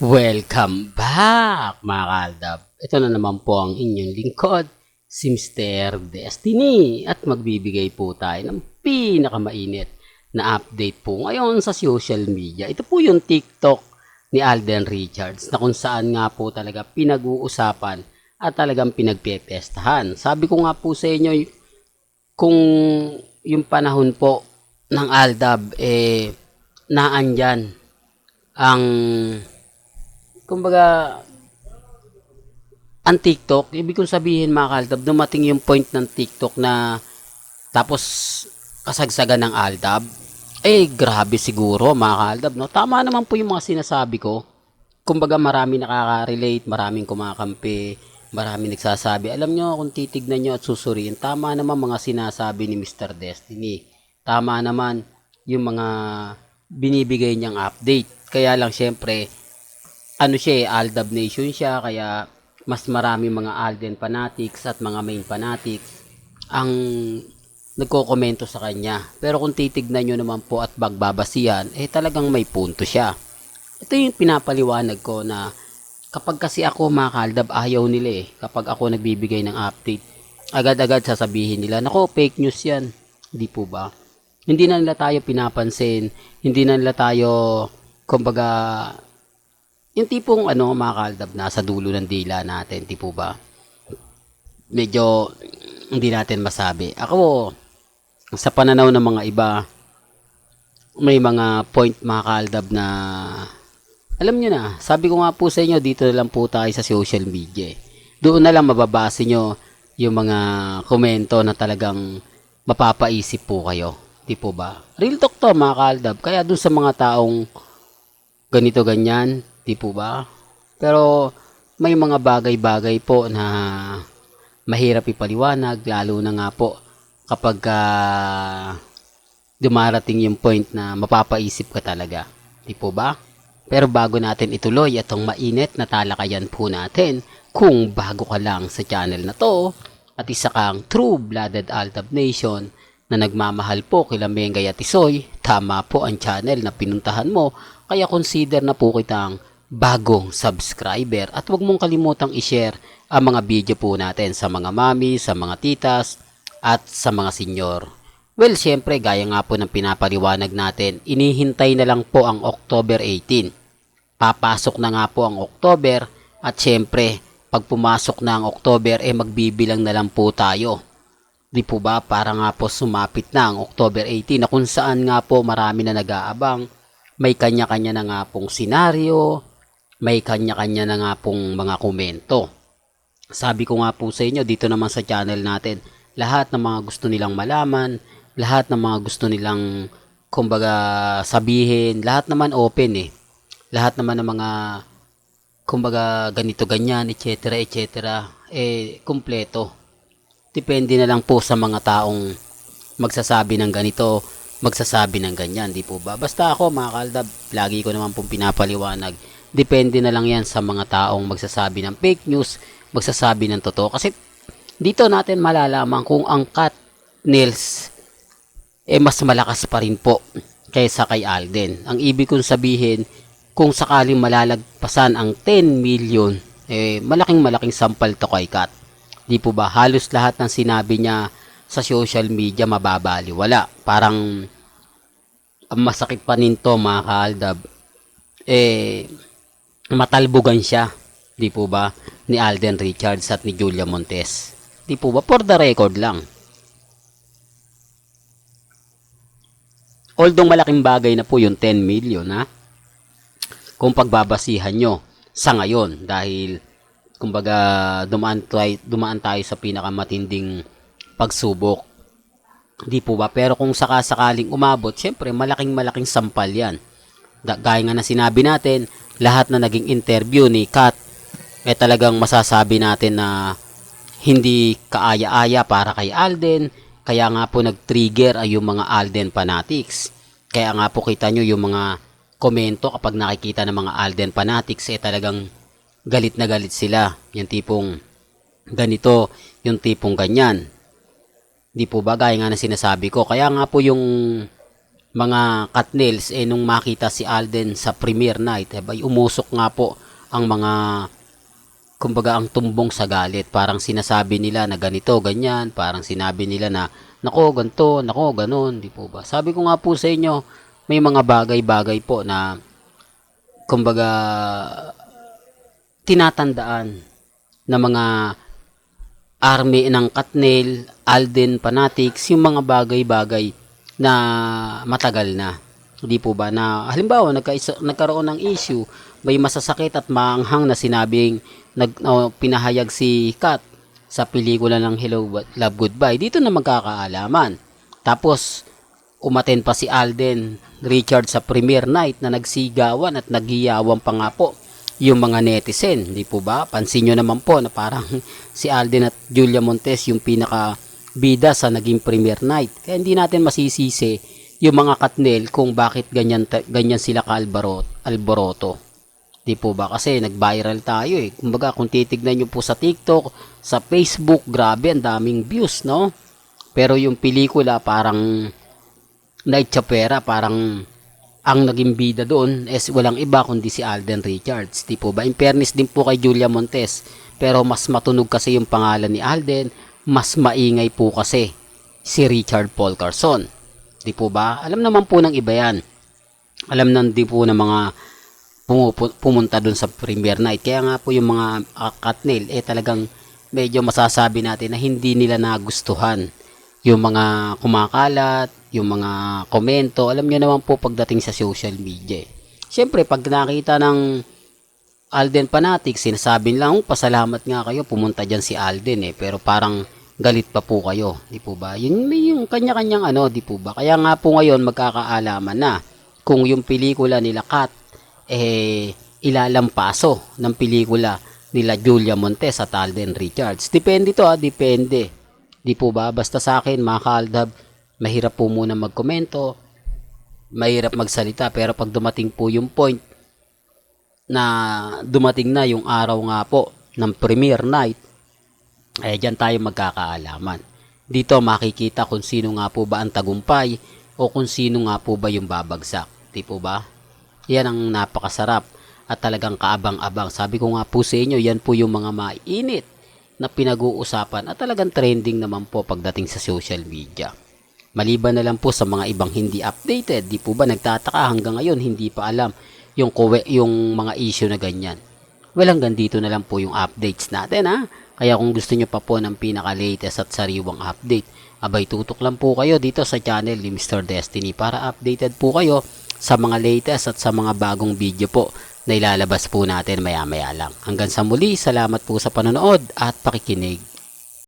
Welcome back mga kaaldab. Ito na naman po ang inyong lingkod, si Mr. Destiny. At magbibigay po tayo ng pinakamainit na update po ngayon sa social media. Ito po yung TikTok ni Alden Richards na kung saan nga po talaga pinag-uusapan at talagang pinagpetestahan. Sabi ko nga po sa inyo, kung yung panahon po ng Aldab naandyan ang kumbaga ang TikTok, ibig kong sabihin mga kaaldab, dumating yung point ng TikTok na tapos kasagsagan ng Aldab, grabe siguro mga kaaldab, no? Tama naman po yung mga sinasabi ko. Kumbaga marami nakaka-relate, maraming kumakampi, maraming nagsasabi. Alam nyo, kung titignan nyo at susuriin, tama naman mga sinasabi ni Mr. Destiny. Tama naman yung mga binibigay niyang update. Kaya lang syempre, Aldab Nation siya, kaya mas marami mga Alden fanatics at mga main fanatics ang nagko-komento sa kanya. Pero kung titignan nyo naman po at bagbabasihan, talagang may punto siya. Ito yung pinapaliwanag ko na kapag kasi ako mga kaaldab, ayaw nila kapag ako nagbibigay ng update, agad-agad sasabihin nila, nako fake news yan. Hindi po ba? Hindi na nila tayo pinapansin, hindi na nila tayo, kumbaga, yung tipong mga kaaldab, nasa dulo ng dila natin, di po ba? Medyo hindi natin masabi. Ako, sa pananaw ng mga iba, may mga point mga kaaldab na, alam nyo na, sabi ko nga po sa inyo, dito na lang po tayo sa social media. Doon na lang mababase nyo yung mga komento na talagang mapapaisip po kayo. Di po ba? Real talk to mga kaaldab. Kaya doon sa mga taong ganito ganyan, di po ba? Pero may mga bagay-bagay po na mahirap ipaliwanag, lalo na nga po kapag dumarating yung point na mapapaisip ka talaga. Di po ba? Pero bago natin ituloy itong mainit na talakayan po natin, kung bago ka lang sa channel na to at isa kang true-blooded Aldab Nation na nagmamahal po kila Mengay at Isoy, tama po ang channel na pinuntahan mo, kaya consider na po kitang bagong subscriber at huwag mong kalimutang i-share ang mga video po natin sa mga mami, sa mga titas at sa mga senyor. Well, syempre gaya nga po ng pinapaliwanag natin, inihintay na lang po ang October 18. Papasok na nga po ang October at syempre pag pumasok na ang October magbibilang na lang po tayo. Di po ba? Para nga po sumapit na ang October 18 na kung saan nga po marami na nag-aabang. May kanya-kanya na nga pong senaryo, may kanya-kanya na nga pong mga komento. Sabi ko nga po sa inyo, dito naman sa channel natin, lahat ng mga gusto nilang malaman, lahat ng mga gusto nilang, kumbaga, sabihin, lahat naman open Lahat naman ng mga, kumbaga, ganito, ganyan, etc., etc., kumpleto. Depende na lang po sa mga taong magsasabi ng ganito, magsasabi ng ganyan, di po ba? Basta ako mga kaaldab, lagi ko naman pong pinapaliwanag, depende na lang yan sa mga taong magsasabi ng fake news, magsasabi ng totoo. Kasi dito natin malalaman kung ang cut nails mas malakas pa rin po kaysa kay Alden. Ang ibig kong sabihin, kung sakaling malalagpasan ang 10 million, malaking sampal to kay Kat. Di po ba? Halos lahat ng sinabi niya sa social media mababaliwala. Parang masakit pa nito mga kaaldab. Matalbugan siya. Di po ba? Ni Alden Richards at ni Julia Montes. Di po ba? For the record lang. Although malaking bagay na po yung 10 million kung pagbabasihan nyo sa ngayon dahil kumbaga dumaan tayo sa pinakamatinding pagsubok. Di po ba? Pero kung sakasakaling umabot, syempre malaking sampal yan. Gaya nga na sinabi natin, lahat na naging interview ni Kat, talagang masasabi natin na hindi kaaya-aya para kay Alden. Kaya nga po nag-trigger ay yung mga Alden fanatics. Kaya nga po kita nyo yung mga komento kapag nakikita ng mga Alden fanatics, talagang galit na galit sila. Yung tipong ganito, yung tipong ganyan. Di po ba? Gaya nga na sinasabi ko. Kaya nga po yung mga Katnils, nung makita si Alden sa premiere night, ay umusok nga po ang mga, kumbaga ang tumbong sa galit. Parang sinasabi nila na ganito, ganyan. Parang sinabi nila na, nako, ganito, nako, ganon. Di po ba? Sabi ko nga po sa inyo, may mga bagay-bagay po na, kumbaga, tinatandaan na mga army ng Katnil, Alden fanatics, yung mga bagay-bagay na matagal na. Hindi po ba na halimbawa nagkaroon ng issue, may masasakit at maanghang na sinabing pinahayag si Kat sa pelikula ng Hello Love Goodbye, dito na magkakaalaman. Tapos umaten pa si Alden Richard sa premiere night na nagsigawan at naghiyawan pa nga po yung mga netizen, di po ba? Pansin nyo naman po na parang si Alden at Julia Montes yung pinaka bida sa naging premiere night. Kaya hindi natin masisisi yung mga Katnil kung bakit ganyan sila ka-alboroto. Di po ba? Kasi nag-viral tayo eh. Kumbaga kung titignan nyo po sa TikTok, sa Facebook, grabe ang daming views, no? Pero yung pelikula parang Night Chapera, parang ang naging bida doon is walang iba kundi si Alden Richards. Di po ba? In fairness din po kay Julia Montes. Pero mas matunog kasi yung pangalan ni Alden, mas maingay po kasi si Richard Paul Carson. Di po ba? Alam naman po ng iba yan. Alam na din po ng mga pumunta doon sa premiere night. Kaya nga po yung mga Katnil, talagang medyo masasabi natin na hindi nila nagustuhan yung mga kumakalat, yung mga komento. Alam niyo naman po pagdating sa social media. Siyempre, pag nakita ng Alden fanatics, sinasabi lang, pasalamat nga kayo, pumunta dyan si Alden pero parang galit pa po kayo, di po ba? Yun yung kanya-kanyang di po ba? Kaya nga po ngayon magkakaalaman na kung yung pelikula nila Kat ilalampaso ng pelikula nila Julia Montes at Alden Richards. Depende to depende. Di po ba? Basta sa akin, mga kaaldab, mahirap po muna magkomento, mahirap magsalita, pero pag dumating po yung point na dumating na yung araw nga po ng premiere night, dyan tayo magkakaalaman. Dito makikita kung sino nga po ba ang tagumpay o kung sino nga po ba yung babagsak. Di po ba? Yan ang napakasarap at talagang kaabang-abang. Sabi ko nga po sa inyo, yan po yung mga mainit na pinag-uusapan at talagang trending naman po pagdating sa social media. Maliban na lang po sa mga ibang hindi updated, di po ba nagtataka hanggang ngayon hindi pa alam yung mga issue na ganyan. Well, hanggang dito na lang po yung updates natin Kaya kung gusto nyo pa po ng pinaka-latest at sariwang update, abay tutok lang po kayo dito sa channel ni Mr. Destiny para updated po kayo sa mga latest at sa mga bagong video po na ilalabas po natin maya-maya lang. Hanggang sa muli, salamat po sa panonood at pakikinig.